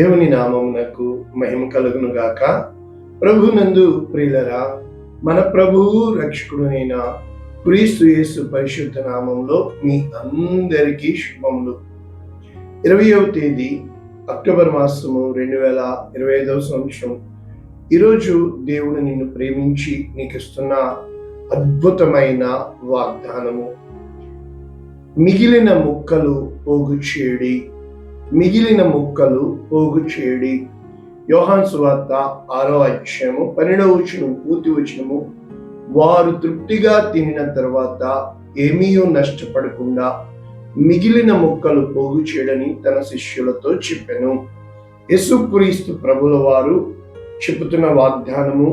దేవుని నామమునకు మహిమ కలుగును గాక. ప్రభునందు ప్రియులరా, మన ప్రభువు రక్షకుడునైన క్రీస్తు యేసు పరిశుద్ధ నామంలో మీ అందరికీ శుభములు. 20వ తేదీ అక్టోబర్ మాసము 2025వ సంవత్సరం. ఈరోజు దేవుడు నిన్ను ప్రేమించి నీకు ఇస్తున్న అద్భుతమైన వాగ్దానము. మిగిలిన ముక్కలు పోగు చేయడి, మిగిలిన ముక్కలు పోగు చేయడి. యోహాను సువార్త 6వ అధ్యాయము 12వ వచనం పూర్తి వచనము. వారు తృప్తిగా తినిన తర్వాత ఏమీ నష్టపడకుండా మిగిలిన ముక్కలు పోగు చేయడని తన శిష్యులతో చెప్పెను. యేసుక్రీస్తు ప్రభుల వారు చెబుతున్న వాగ్దానము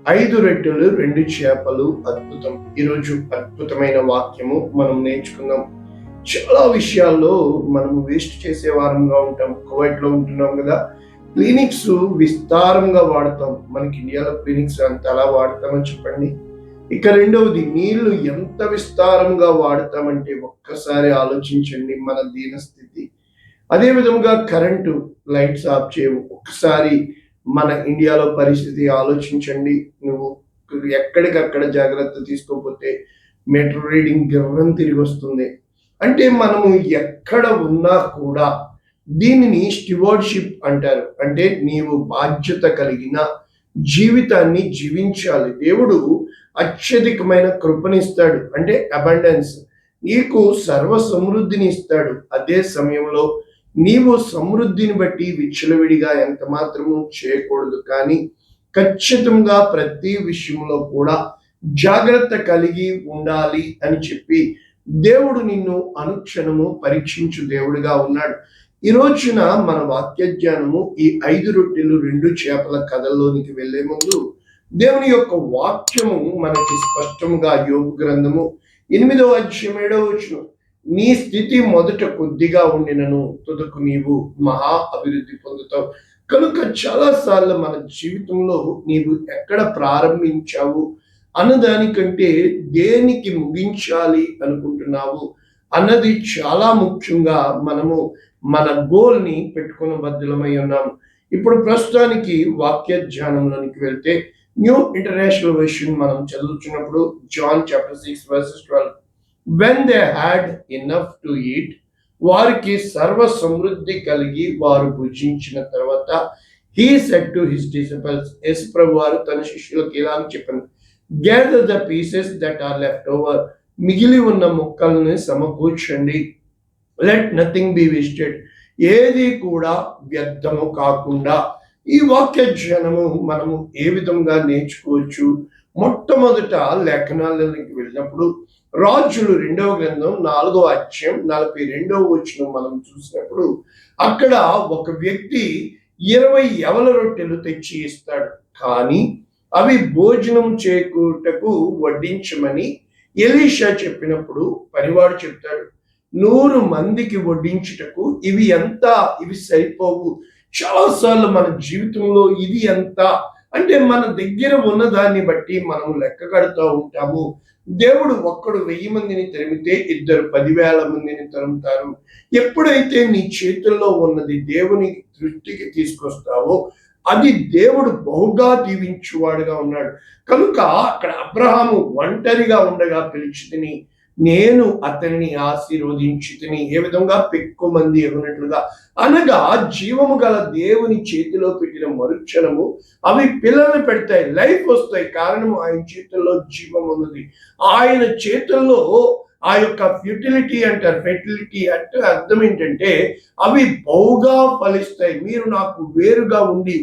5 రొట్టెలు 2 చేపలు అద్భుతం. ఈరోజు అద్భుతమైన వాక్యము మనం నేర్చుకుందాం. చాలా విషయాల్లో మనము వేస్ట్ చేసే వారంగా ఉంటాం. కువైట్లో ఉంటున్నాం కదా, క్లినిక్స్ విస్తారంగా వాడతాం. మనకి ఇండియాలో క్లినిక్స్ అంత అలా వాడతామని చెప్పండి. ఇక రెండవది, నీళ్లు ఎంత విస్తారంగా వాడతామంటే ఒక్కసారి ఆలోచించండి మన దీనస్థితి. అదే విధంగా కరెంటు లైట్స్ ఆఫ్ చేయవు. ఒక్కసారి మన ఇండియాలో పరిస్థితి ఆలోచించండి. నువ్వు ఎక్కడికక్కడ జాగ్రత్త తీసుకోకపోతే మీటర్ రీడింగ్ గిర్రం తిరిగి వస్తుంది. అంటే మనము ఎక్కడ ఉన్నా కూడా దీనిని స్టివార్డ్షిప్ అంటారు. అంటే నీవు బాధ్యత కలిగిన జీవితాన్ని జీవించాలి. దేవుడు అత్యధికమైన కృపనిస్తాడు, అంటే అబండెన్స్. నీకు సర్వ సమృద్ధిని ఇస్తాడు. అదే సమయంలో నీవు సమృద్ధిని బట్టి విచ్చలవిడిగా ఎంత మాత్రము చేయకూడదు. కానీ ఖచ్చితంగా ప్రతి విషయంలో కూడా జాగ్రత్త కలిగి ఉండాలి అని చెప్పి దేవుడు నిన్ను అనుక్షణము పరీక్షించు దేవుడిగా ఉన్నాడు. ఈ రోజున మన వాక్య జ్ఞానము ఈ 5 రొట్టెలు 2 చేపల కథల్లోనికి వెళ్లే ముందు దేవుని యొక్క వాక్యము మనకి స్పష్టంగా యోబు గ్రంథము 8వ అధ్యాయం 7వ వచనం. నీ స్థితి మొదట కొద్దిగా ఉండినను తుదకు నీవు మహా అభివృద్ధి పొందుతావు. కనుక చాలాసార్లు మన జీవితంలో నీవు ఎక్కడ ప్రారంభించావు అన్నదానికంటే దేనికి ముగించాలి అనుకుంటున్నావు అన్నది చాలా ముఖ్యంగా మనము మన గోల్ని పెట్టుకున్న బద్దలమై ఉన్నాము. ఇప్పుడు ప్రస్తుతానికి వాక్య ధ్యానంలోనికి వెళ్తే న్యూ ఇంటర్నేషనల్ వెర్షన్ మనం చదువుతున్నప్పుడు John chapter 6 verses 12. When they had enough to eat, వారికి సర్వ సమృద్ధి కలిగి వారు భుజించిన తర్వాత he said to his disciples, యేసు ప్రభు వారు తన శిష్యులకు ఇలా చెప్పారు, gather the pieces that are left over, మిగిలి ఉన్న ముక్కల్ని సమకూర్చండి. let nothing be wasted, ఏది కూడా వ్యర్థము కాకుండా. ఈ వాక్య జ్ఞానము మనము ఏ విధంగా నేర్చుకోవచ్చు? మొట్టమొదట లేఖనాలకి వెళ్ళినప్పుడు రాజులు 2వ గ్రంథం 4వ అధ్యాయం 42వ వచనం మనం చూసినప్పుడు అక్కడ ఒక వ్యక్తి 20 యవల రొట్టెలు తెచ్చి ఇస్తాడు. కానీ అవి భోజనం చేకూటకు వడ్డించమని ఎలీషా చెప్పినప్పుడు పనివాడు చెప్తాడు, 100 మందికి వడ్డించుటకు ఇవి ఎంత? ఇవి సరిపోవు. చాలాసార్లు మన జీవితంలో ఇది ఎంత అంటే మన దగ్గర ఉన్న దాన్ని బట్టి మనం లెక్క కడుతూ ఉంటాము. దేవుడు ఒక్కడు 1000 మందిని తరిమితే 2 10,000 మందిని తరుముతారు. ఎప్పుడైతే నీ చేతుల్లో ఉన్నది దేవుని దృష్టికి తీసుకొస్తావో అది దేవుడు బహుగా దీవించువాడుగా ఉన్నాడు. కనుక అక్కడ అబ్రహాము ఒంటరిగా ఉండగా పిలిచితిని, నేను అతనిని ఆశీర్వదించితిని. ఏ విధంగా పెక్కు మంది ఎగునట్లుగా అనగా జీవము గల దేవుని చేతిలో పెట్టిన మరుక్షణము అవి పిల్లల్ని పెడతాయి, లైఫ్ వస్తాయి. కారణం ఆయన చేతుల్లో జీవం ఉన్నది. ఆయన చేతుల్లో ఆ యొక్క ఫ్యూటిలిటీ అంటారు, ఫెర్టిలిటీ అంటే అర్థం ఏంటంటే అవి బహుగా ఫలిస్తాయి. మీరు నాకు వేరుగా ఉండి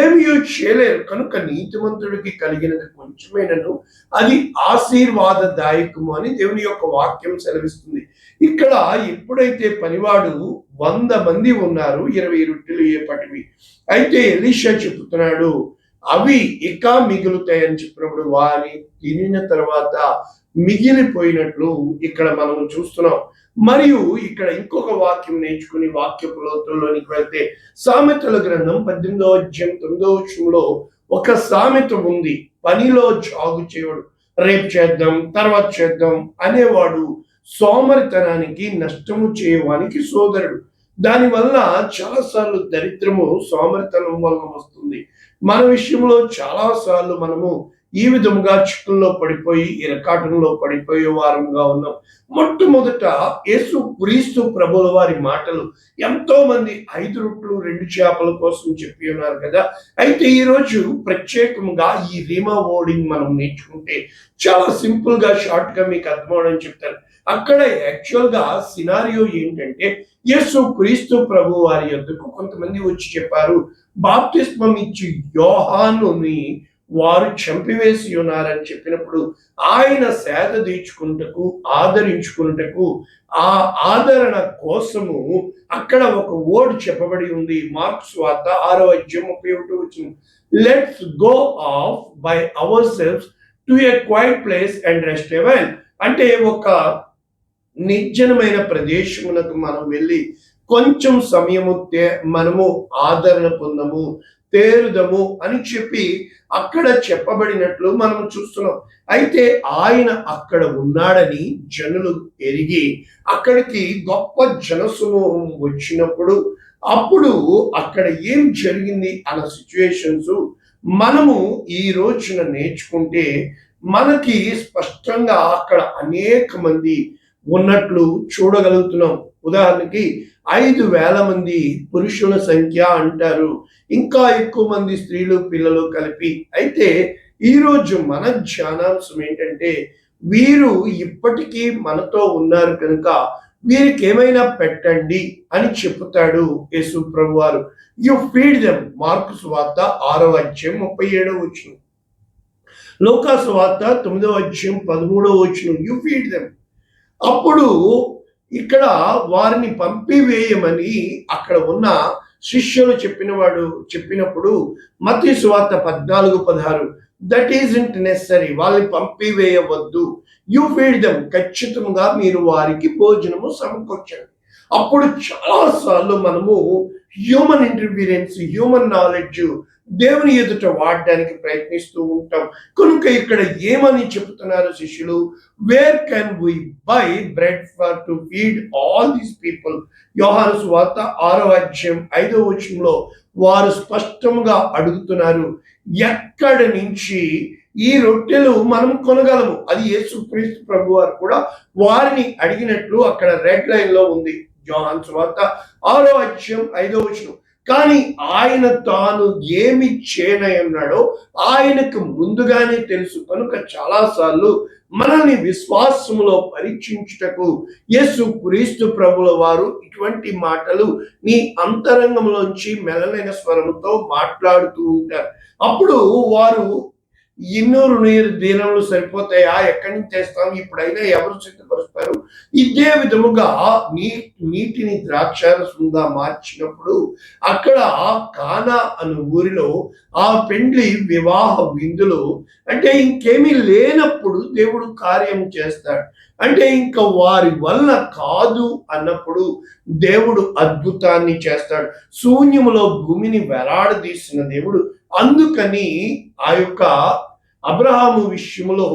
ఏమీ చేయలేరు. కనుక నీతిమంతుడికి కలిగినది కొంచెమేనను అది ఆశీర్వాదదాయకము అని దేవుని యొక్క వాక్యం సెలవిస్తుంది. ఇక్కడ ఎప్పుడైతే పనివాడు 100 మంది ఉన్నారు, 20 రొట్టెలు ఏ పటివి. అయితే ఎలీషా చెప్తున్నాడు అవి ఇక మిగులుతాయని చెప్పినప్పుడు వారిని తినిన తర్వాత మిగిలిపోయినట్లు ఇక్కడ మనం చూస్తున్నాం. మరియు ఇక్కడ ఇంకొక వాక్యం నేర్చుకుని వాక్యపు లోతుల్లోనికి వెళ్తే సామెతల గ్రంథం 18వ అధ్యాయం 9వ వచనంలో ఒక సామెత ఉంది, పనిలో జాగు చేయడు, రేపు చేద్దాం తర్వాత చేద్దాం అనేవాడు సోమరితనానికి నష్టము చేయవానికి సోదరుడు. దానివల్ల చాలాసార్లు దరిద్రము సోమరితనం వలన వస్తుంది. మన విషయంలో చాలాసార్లు మనము ఈ విధముగా చిక్కుల్లో పడిపోయి ఇరకాటంలో పడిపోయే వారంగా ఉన్నాం. మొట్టమొదట యేసు క్రీస్తు ప్రభుల వారి మాటలు ఎంతో మంది 5 రొట్టెలు 2 చేపల కోసం చెప్పి ఉన్నారు కదా. అయితే ఈరోజు ప్రత్యేకంగా ఈ రీమా వర్డింగ్ మనం నేర్చుకుంటే చాలా సింపుల్ గా షార్ట్ గా మీకు అర్థమవడం చెప్తాను. అక్కడ యాక్చువల్ గా సినారియో ఏంటంటే, యేసు క్రీస్తు ప్రభు వారి యొద్దకు కొంతమంది వచ్చి చెప్పారు, బాప్తిస్మం ఇచ్చి యోహానుని వారు చంపివేసి ఉన్నారని చెప్పినప్పుడు ఆయన సేద తీర్చుకుంటకు ఆదరించుకున్నటకు ఆ ఆదరణ కోసము అక్కడ ఒక వర్డ్ చెప్పబడి ఉంది. మార్క్స్ వార్త 6వ అధ్యాయం 31వ వచనం, let's go off by ourselves to a quiet place and rest a while. అంటే ఒక నిర్జనమైన ప్రదేశమునకు మనం వెళ్ళి కొంచెం సమయము మనము ఆదరణ పొందము, తేరుదము అని చెప్పి అక్కడ చెప్పబడినట్లు మనం చూస్తున్నాం. అయితే ఆయన అక్కడ ఉన్నాడని జనులు ఎరిగి అక్కడికి గొప్ప జనసమూహం వచ్చినప్పుడు అప్పుడు అక్కడ ఏం జరిగింది అన్న సిచ్యువేషన్స్ మనము ఈ రోజున నేర్చుకుంటే మనకి స్పష్టంగా అక్కడ అనేక మంది ఉన్నట్లు చూడగలుగుతున్నాం. ఉదాహరణకి 5,000 మంది పురుషుల సంఖ్య అంటారు, ఇంకా ఎక్కువ మంది స్త్రీలు పిల్లలు కలిపి. అయితే ఈరోజు మన ధ్యానాంశం ఏంటంటే, వీరు ఇప్పటికీ మనతో ఉన్నారు కనుక వీరికి ఏమైనా పెట్టండి అని చెప్తాడు యేసు ప్రభు వారు. You feed them. మార్కు సువార్త 6వ అధ్యాయం 37వ వచనం, లూకా సువార్త 9వ అధ్యాయం 13వ వచనం, యు ఫీడ్ దెమ్. అప్పుడు ఇక్కడ వారిని పంపివేయమని అక్కడ ఉన్న శిష్యులు చెప్పినప్పుడు మత్తయి సువార్త 14:16, దట్ ఈజంట్ నెసరీ, వాళ్ళని పంపివేయవద్దు, యు ఫీడ్ దెమ్, ఖచ్చితంగా మీరు వారికి భోజనము సమకూర్చండి. అప్పుడు చాలాసార్లు మనము హ్యూమన్ ఇంటర్ఫీరెన్స్, హ్యూమన్ నాలెడ్జ్ దేవుని ఎదుట వాడడానికి ప్రయత్నిస్తూ ఉంటాం. కనుక ఇక్కడ ఏమని చెప్తున్నారు శిష్యులు, where can we buy bread for to feed all these people. యోహాను సువార్త 6వ అధ్యాయం 5వ వచనంలో వారు స్పష్టంగా అడుగుతున్నారు, ఎక్కడి నుంచి ఈ రొట్టెలు మనం కొనగలము? అది యేసుక్రీస్తు ప్రభు వారు కూడా వారిని అడిగినట్లు అక్కడ రెడ్ లైన్ లో ఉంది. యోహాను సువార్త 6వ అధ్యాయం 5వ వచనం. కానీ ఆయన తాను ఏమి చేయనన్నాడో ఆయనకు ముందుగానే తెలుసు కనుక చాలాసార్లు మనల్ని విశ్వాసములో పరీక్షించుటకు యేసు క్రీస్తు ప్రభుల వారు ఇటువంటి మాటలు నీ అంతరంగంలోంచి మెల్లైన స్వరముతో మాట్లాడుతూ ఉంటారు. అప్పుడు వారు 200 దినములు సరిపోతాయా, ఎక్కడి నుంచి చేస్తాం, ఇప్పుడైనా ఎవరు సిద్ధపరుస్తారు? ఇదే విధముగా నీటిని ద్రాక్షారసంగా మార్చినప్పుడు అక్కడ కానా అను ఊరిలో ఆ పెండ్లి వివాహ విందులో అంటే ఇంకేమీ లేనప్పుడు దేవుడు కార్యం చేస్తాడు. అంటే ఇంకా వారి వల్ల కాదు అన్నప్పుడు దేవుడు అద్భుతాన్ని చేస్తాడు. శూన్యములో భూమిని వేలాడదీసిన దేవుడు. అందుకని ఆ యొక్క అబ్రహాము విషయంలో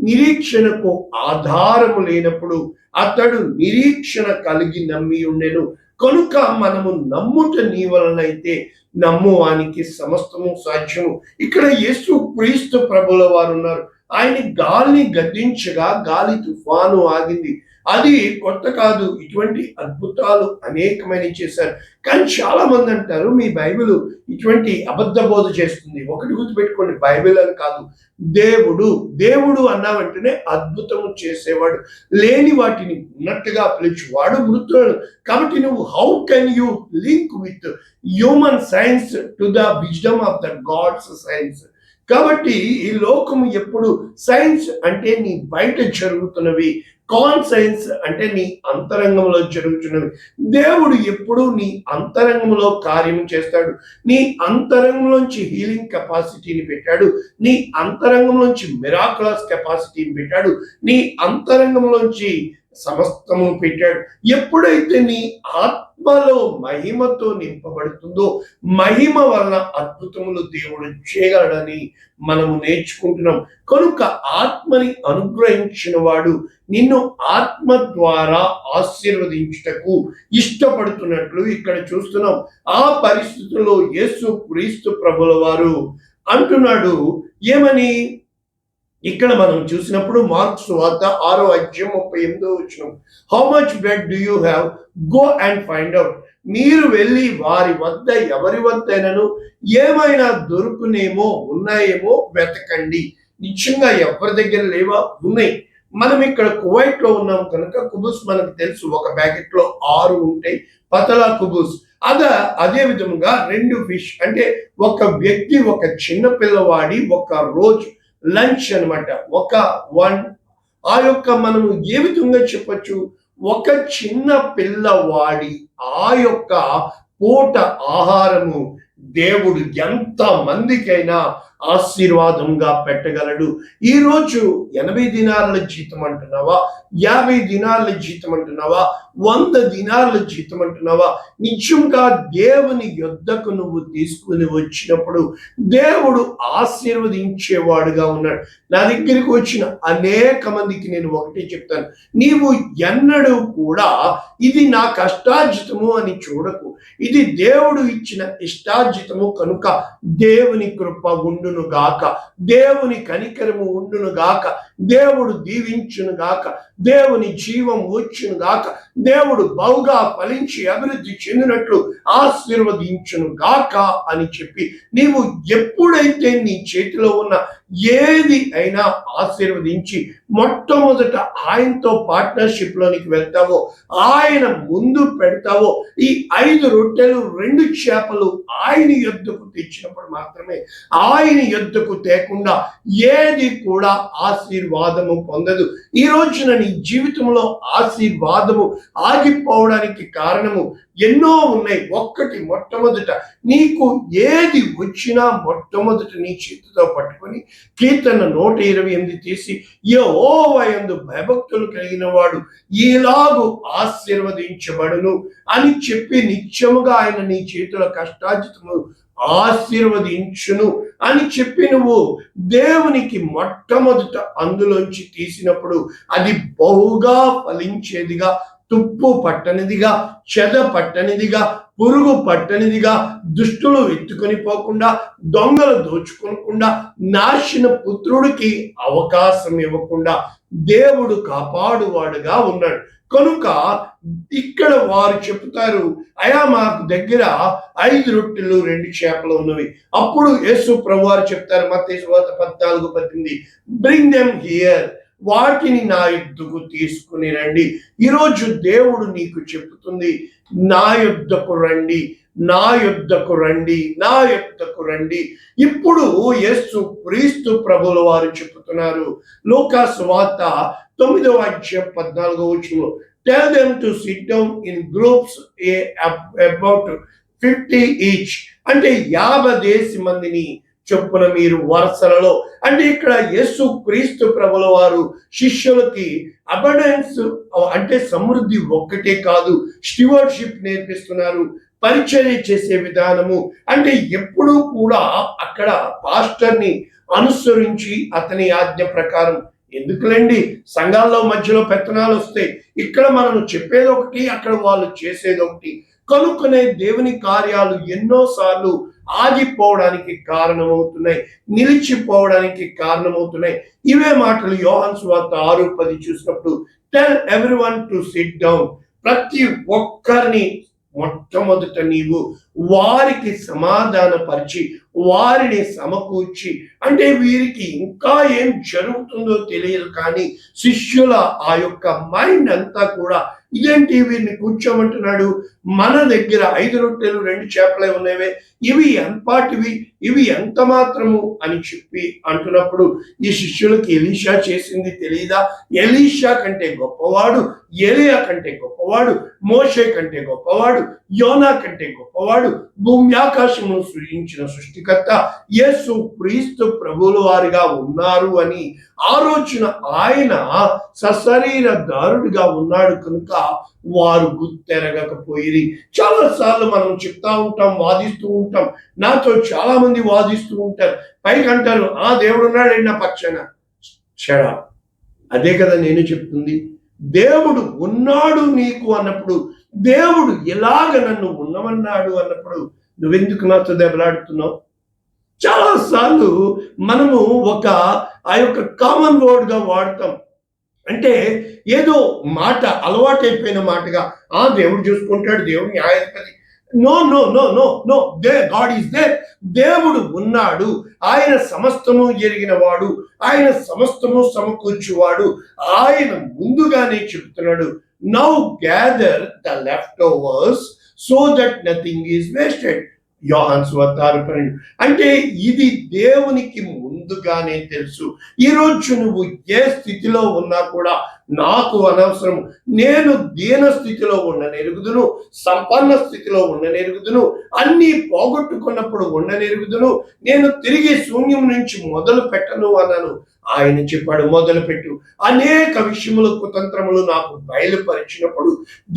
నిరీక్షణకు ఆధారము లేనప్పుడు అతడు నిరీక్షణ కలిగి నమ్మి ఉండెను. కనుక మనము నమ్ముట నీ వలనైతే నమ్మువానికి సమస్తము సాధ్యము. ఇక్కడ యేసు క్రీస్తు ప్రభుల వారు ఉన్నారు. ఆయన గాలిని గద్దించగా గాలి తుఫాను ఆగింది. అది కొత్త కాదు. ఇటువంటి అద్భుతాలు అనేకమైన చేశారు. కానీ చాలా మంది అంటారు మీ బైబిల్ ఇటువంటి అబద్ధ బోధ చేస్తుంది. ఒకటి గుర్తుపెట్టుకోండి, బైబిల్ అని కాదు, దేవుడు. దేవుడు అన్న వెంటనే అద్భుతము చేసేవాడు, లేని వాటిని ఉన్నట్టుగా పిలిచేవాడు, మృతులను. కాబట్టి నువ్వు how can you link with human science to the wisdom of the God's science? కాబట్టి ఈ లోకము ఎప్పుడు సైన్స్ అంటే నీ బయట జరుగుతున్నవి, కాన్ సైన్స్ అంటే నీ అంతరంగంలో జరుగుతున్నవి. దేవుడు ఎప్పుడు నీ అంతరంగంలో కార్యం చేస్తాడు. నీ అంతరంగంలోంచి హీలింగ్ కెపాసిటీని పెట్టాడు, నీ అంతరంగంలోంచి మిరాకులస్ కెపాసిటీని పెట్టాడు, నీ అంతరంగంలోంచి సమస్తము పెట్టాడు. ఎప్పుడైతే నీ ఆత్మలో మహిమతో నింపబడుతుందో, మహిమ వలన అద్భుతములు దేవుడు చేయగలడని మనము నేర్చుకుంటున్నాం. కనుక ఆత్మని అనుగ్రహించిన వాడు నిన్ను ఆత్మ ద్వారా ఆశీర్వదించుటకు ఇష్టపడుతున్నట్లు ఇక్కడ చూస్తున్నాం. ఆ పరిస్థితుల్లో యేసు క్రీస్తు ప్రభుల వారు అంటున్నాడు ఏమని? ఇక్కడ మనం చూసినప్పుడు మార్కు సువార్త 6:38 how much bread do you have, go and find out. మీరు వెళ్ళి వారి వద్ద ఎవరి వద్దైనను ఏమైనా దొరుకునేమో ఉన్నాయేమో వెతకండి. నిశ్చయంగా ఎవరి దగ్గర లేవా? ఉన్నాయి. మనం ఇక్కడ కువైట్ లో ఉన్నాం కనుక కుబుస్ మనకు తెలుసు, ఒక ప్యాకెట్ లో 6 ఉంటాయి పతలా కుబుస్. అదే విధముగా 2 ఫిష్, అంటే ఒక వ్యక్తి, ఒక చిన్న పిల్లవాడి ఒక రోజు లంచ్ అనమాట. ఆ యొక్క మనము ఏ విధంగా చెప్పచ్చు, ఒక చిన్న పిల్లవాడి ఆ యొక్క పూట ఆహారము దేవుడు ఎంత మందికైనా ఆశీర్వాదంగా పెట్టగలడు. ఈరోజు 80 దినాల జీతం అంటున్నావా, 50 దినాల జీతం అంటున్నావా, 100 దినాల జీతం అంటున్నావా? నిజంగా దేవుని యొద్దకు నువ్వు తీసుకుని వచ్చినప్పుడు దేవుడు ఆశీర్వదించేవాడుగా ఉన్నాడు. నా దగ్గరికి వచ్చిన అనేక మందికి నేను ఒకటే చెప్తాను, నీవు ఎన్నడూ కూడా ఇది నా కష్టార్జితము అని చూడకు. ఇది దేవుడు ఇచ్చిన ఇష్టార్జితము కనుక దేవుని కృప ఉండును గాక, దేవుని కనికరము ఉండును గాక, దేవుడు దీవించును గాక, దేవుని జీవం వచ్చును గాక, దేవుడు బహుగా ఫలించి అభివృద్ధి చెందినట్లు ఆశీర్వదించును గాక అని చెప్పి నీవు ఎప్పుడైతే నీ చేతిలో ఉన్న ఏది అయినా ఆశీర్వదించి మొట్టమొదట ఆయనతో పార్ట్నర్షిప్ లోనికి వెళ్తావో, ఆయన ముందు పెడతావో, ఈ 5 రొట్టెలు 2 చేపలు ఆయన యొద్దకు తెచ్చినప్పుడు మాత్రమే, ఆయన యొద్దకు తేకుండా ఏది కూడా ఆశీర్వాదము పొందదు. ఈ రోజున నీ జీవితంలో ఆశీర్వాదము ఆగిపోవడానికి కారణము ఎన్నో ఉన్నాయి. మొట్టమొదట నీకు ఏది వచ్చినా మొట్టమొదట నీ చేతితో పట్టుకొని కీర్తన 128 తీసి యెహోవా యందు భయభక్తులు కలిగిన వాడు ఇలాగు ఆశీర్వదించబడును అని చెప్పి నిత్యముగా ఆయన నీ చేతుల కష్టార్జితము ఆశీర్వదించును అని చెప్పి నువ్వు దేవునికి మొట్టమొదట అందులోంచి తీసినప్పుడు అది బహుగా ఫలించేదిగా, తుప్పు పట్టనిదిగా, చెద పట్టనిదిగా, పురుగు పట్టనిదిగా, దుష్టులు ఎత్తుకొని పోకుండా, దొంగలు దోచుకోకుండా, నాశన పుత్రుడికి అవకాశం ఇవ్వకుండా దేవుడు కాపాడువాడుగా ఉన్నాడు. కనుక ఇక్కడ వారు చెప్తారు, అయా మాకు దగ్గర 5 రొట్టెలు 2 చేపలు ఉన్నవి. అప్పుడు యేసు ప్రభువారు చెప్తారు మత్తయి సువార్త 14:18 బ్రింగ్ దెమ్ హియర్, వాటిని నా యొద్దకు తీసుకుని రండి. ఈరోజు దేవుడు నీకు చెప్తుంది, నా యొద్దకు రండి, నా యొద్దకు రండి, నా యొద్దకు రండి. ఇప్పుడు యేసు క్రీస్తు ప్రభుల వారు చెప్తున్నారు లూకా సువార్త 9:14 tell them to sit down in groups about 50 each, అంటే 50 మందిని చొప్పున మీరు వరుసలలో. అంటే ఇక్కడ యేసు క్రీస్తు ప్రభుల వారు శిష్యులకి అబండెన్స్ అంటే సమృద్ధి ఒక్కటే కాదు, స్టివర్షిప్ నేర్పిస్తున్నారు, పరిచర్య చేసే విధానము. అంటే ఎప్పుడూ కూడా అక్కడ పాస్టర్ని అనుసరించి అతని ఆజ్ఞ ప్రకారం, ఎందుకులేండి సంఘాల్లో మధ్యలో పెత్తనాలు వస్తాయి, ఇక్కడ మనం చెప్పేది ఒకటి, అక్కడ వాళ్ళు చేసేది ఒకటి. కనుకనే దేవుని కార్యాలు ఎన్నోసార్లు ఆగిపోవడానికి కారణమవుతున్నాయి, నిలిచిపోవడానికి కారణమవుతున్నాయి. ఇవే మాటలు యోహాను సువార్త 6:10 చూసినప్పుడు tell everyone to SIT down, ప్రతి ఒక్కరిని మొట్టమొదట నీవు వారికి సమాధానపరిచి వారిని సమకూర్చి, అంటే వీరికి ఇంకా ఏం జరుగుతుందో తెలియదు కానీ శిష్యుల ఆ యొక్క మైండ్ అంతా కూడా ఇదేంటి వీరిని కూర్చోమంటున్నాడు, మన దగ్గర 5 రొట్టెలు 2 చేపలే ఉన్నవే, ఇవి ఎంపాటివి, ఇవి ఎంత మాత్రము అని చెప్పి అంటున్నప్పుడు ఈ శిష్యులకి ఎలీషా చేసింది తెలియదా? ఎలీషా కంటే గొప్పవాడు, ఎలియా కంటే గొప్పవాడు, మోషే కంటే గొప్పవాడు, యోనా కంటే గొప్పవాడు, భూమి ఆకాశమును సృజించిన సృష్టికర్త సృష్టికర్త యేసు క్రీస్తు ప్రభువుల వారిగా ఉన్నారు అని ఆ రోజున ఆయన సశరీరధారుడిగా ఉన్నాడు కనుక వారు గుర్తెరగకపోయి. చాలాసార్లు మనం చెప్తా ఉంటాం, వాదిస్తూ ఉంటాం. నాతో చాలా మంది వాదిస్తూ ఉంటారు. పైకి అంటారు, దేవుడు ఉన్నాడండి నా పక్షాన. చెడా, అదే కదా నేను చెప్తుంది. దేవుడు ఉన్నాడు నీకు అన్నప్పుడు, దేవుడు ఎలాగ నన్ను ఉన్నమన్నాడు అన్నప్పుడు నువ్వెందుకు నాతో దెబ్బలాడుతున్నావు? చాలాసార్లు మనము ఆ యొక్క కామన్ వర్డ్ గా వాడతాం. అంటే ఏదో మాట అలవాటైపోయిన మాటగా, దేవుడు చూసుకుంటాడు, దేవుడు న్యాయాధిపతి. No no no no no God is there. దేవుడు ఉన్నాడు. ఆయన సమస్తము ఎరిగిన వాడు, ఆయన సమస్తము సమకూర్చువాడు. ఆయన ముందుగానే చెప్తున్నాడు, now gather the left overs so that nothing is wasted. యోహాను సువార్త 6:12. అంటే ఇది దేవునికి ముందుగానే తెలుసు. ఈరోజు నువ్వు ఏ స్థితిలో ఉన్నా కూడా నాకు అనవసరం. నేను దీన స్థితిలో ఉండనెరుగుదును, సంపన్న స్థితిలో ఉండనెరుగుదును, అన్నీ పోగొట్టుకున్నప్పుడు ఉండనెరుగుదును, నేను తిరిగి శూన్యం నుంచి మొదలు పెట్టను అన్నాను. ఆయన చెప్పాడు, మొదలుపెట్టు. అనేక విషయములు, కుతంత్రములు నాకు బయలుపరిచినప్పుడు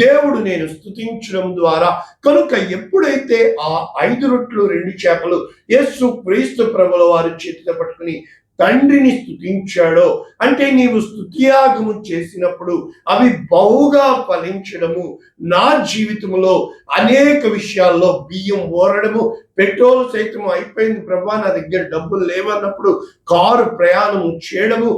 దేవుడు నేను స్తుతించడం ద్వారా, కనుక ఎప్పుడైతే ఆ 5 రొట్టెలు 2 చేపలు యేసు క్రీస్తు ప్రభుల వారి చేతిలో పట్టుకుని తండ్రిని స్తుతించాడో, అంటే నీవు స్తుతియాగము చేసినప్పుడు అవి బహుగా ఫలించడము. నా జీవితంలో అనేక విషయాల్లో బియ్యం ఓరడము, పెట్రోల్ సైతం అయిపోయింది ప్రభా, నా దగ్గర డబ్బులు లేవన్నప్పుడు కారు ప్రయాణం చేయడము,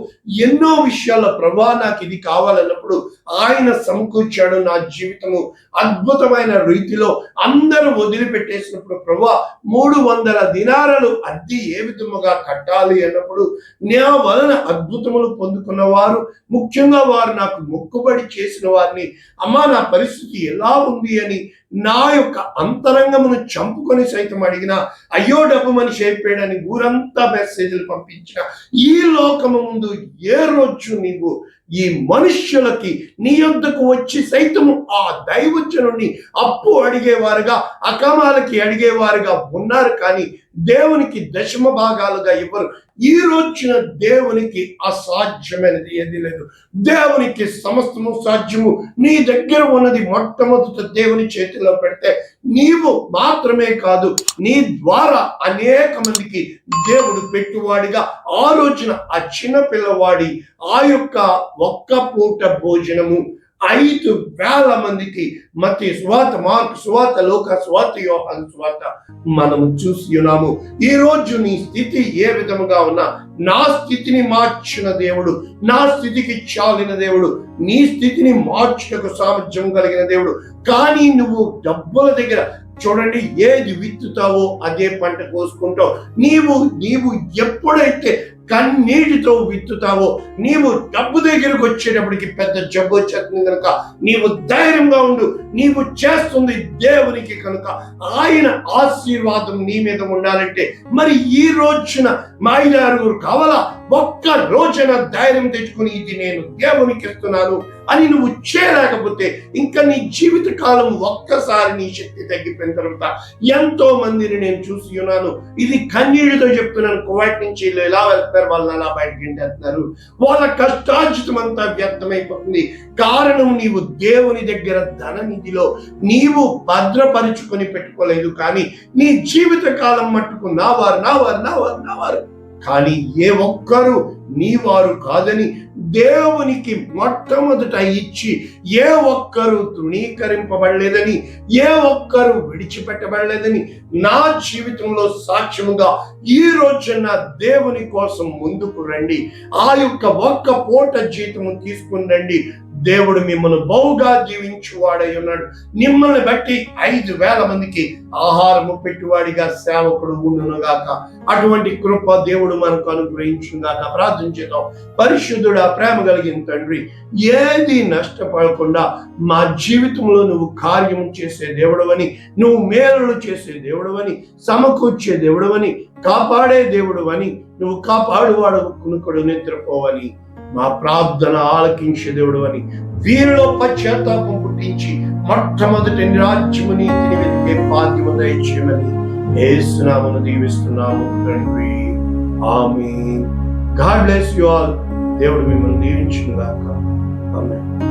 ఎన్నో విషయాల్లో ప్రభా నాకు ఇది కావాలన్నప్పుడు ఆయన సమకూర్చాడు. నా జీవితము అద్భుతమైన రీతిలో అందరూ వదిలిపెట్టేసినప్పుడు ప్రభా 300 దినారాలు అద్దె ఏ విధముగా కట్టాలి అన్నప్పుడు నా వలన అద్భుతములు పొందుకున్న వారు, ముఖ్యంగా వారు నాకు మొక్కుబడి చేసిన వారిని, అమ్మా నా పరిస్థితి ఎలా ఉంది అని నా యొక్క అంతరంగమును చంపుకొని సైతం అడిగిన, అయ్యో డబ్బు మనిషి అయిపోయాడని ఊరంతా మెసేజ్లు పంపించిన, ఈ లోకము ముందు ఏ రోజు నీవు ఈ మనుష్యులకి నీ యొద్దకు వచ్చి సైతము ఆ దైవజనుని అప్పు అడిగేవారుగా, అకామాలకి అడిగేవారుగా ఉన్నారు, కానీ దేవునికి దశమ భాగాలుగా ఇవ్వరు. ఈ రోజున దేవునికి అసాధ్యమైనది ఏది లేదు. దేవునికి సమస్తము సాధ్యము. నీ దగ్గర ఉన్నది మొట్టమొదట దేవుని చేతిలో పెడితే నీవు మాత్రమే కాదు, నీ ద్వారా అనేక మందికి దేవుడు పెట్టువాడిగా ఆ రోజున ఆ చిన్న పిల్లవాడి ఆ యొక్క ఒక్క పూట భోజనము 5,000 మందికి మత్తయి సువార్త, మార్కు సువార్త, లూకా సువార్త, యోహాను సువార్త మనము చూసి ఉన్నాము. ఈ రోజు నీ స్థితి ఏ విధముగా ఉన్నా, నా స్థితిని మార్చిన దేవుడు, నా స్థితికి చాలిన దేవుడు, నీ స్థితిని మార్చుటకు సామర్థ్యం కలిగిన దేవుడు. కానీ నువ్వు డబ్బుల దగ్గర చూడండి, ఏది విత్తుతావో అదే పంట కోసుకుంటావు. నీవు ఎప్పుడైతే కన్నీటితో విత్తుతావో, నీవు డబ్బు దగ్గరకు వచ్చేటప్పటికి పెద్ద జబ్బు వచ్చేస్తుంది కనుక నీవు ధైర్యంగా ఉండు. నీవు చేస్తుంది దేవునికి కనుక ఆయన ఆశీర్వాదం నీ మీద ఉండాలంటే మరి ఈ రోజున మా 5-6 కావాలా, ఒక్క రోజున ధైర్యం తెచ్చుకుని ఇది నేను దేవునికి ఇస్తున్నాను అని నువ్వు చేయలేకపోతే ఇంకా నీ జీవిత కాలం ఒక్కసారి నీ శక్తి తగ్గిపోయిన తర్వాత ఎంతో మందిని నేను చూసి ఉన్నాను. ఇది కన్నీళ్ళతో చెప్తున్నాను. కువైట్ నుంచి ఎలా వెళ్తారు, వాళ్ళని అలా బయటకి వెళ్తున్నారు. వాళ్ళ కష్టార్జితం అంతా వ్యర్థమైపోతుంది. కారణం నీవు దేవుని దగ్గర ధననిధిలో నీవు భద్రపరుచుకొని పెట్టుకోలేదు. కానీ నీ జీవిత కాలం మట్టుకు నా వారు కానీ ఏ ఒక్కరు నీ వారు కాదని దేవునికి మొట్టమొదట ఇచ్చి ఏ ఒక్కరు తృణీకరింపబడలేదని, ఏ ఒక్కరు విడిచిపెట్టబడలేదని నా జీవితంలో సాక్ష్యముగా ఈ రోజున దేవుని కోసం ముందుకు రండి. ఆ యొక్క ఒక్క పూట జీతము తీసుకుని రండి. దేవుడు మిమ్మల్ని బహుగా జీవించువాడై ఉన్నాడు. మిమ్మల్ని బట్టి 5,000 మందికి ఆహారము పెట్టువాడిగా సేవకుడు ఉండునుగాక. అటువంటి కృప దేవుడు మనకు అనుగ్రహించుగాక. ప్రార్థన చేద్దాం. పరిశుద్ధుడా, ప్రేమ కలిగిన తండ్రి, ఏది నష్టపడకుండా మా జీవితంలో నువ్వు కార్యము చేసే దేవుడవని, నువ్వు మేలులు చేసే దేవుడవని, సమకూర్చే దేవుడవని, కాపాడే దేవుడవని, నువ్వు కాపాడువాడు కునుకుడు నిద్రపోవని, మా ప్రార్థన ఆలకించే దేవుడు అని, వీరిలో పశ్చాత్తాపం పుట్టించి మొట్టమొదటి రాజ్యము నీతిని వెతికే భాగ్యము దయచేయమని యేసు నామమున దీవిస్తున్నాము తండ్రి, amen. God bless you all. దేవుడు మిమ్మల్ని దీవించును గాక. ఆమేన్.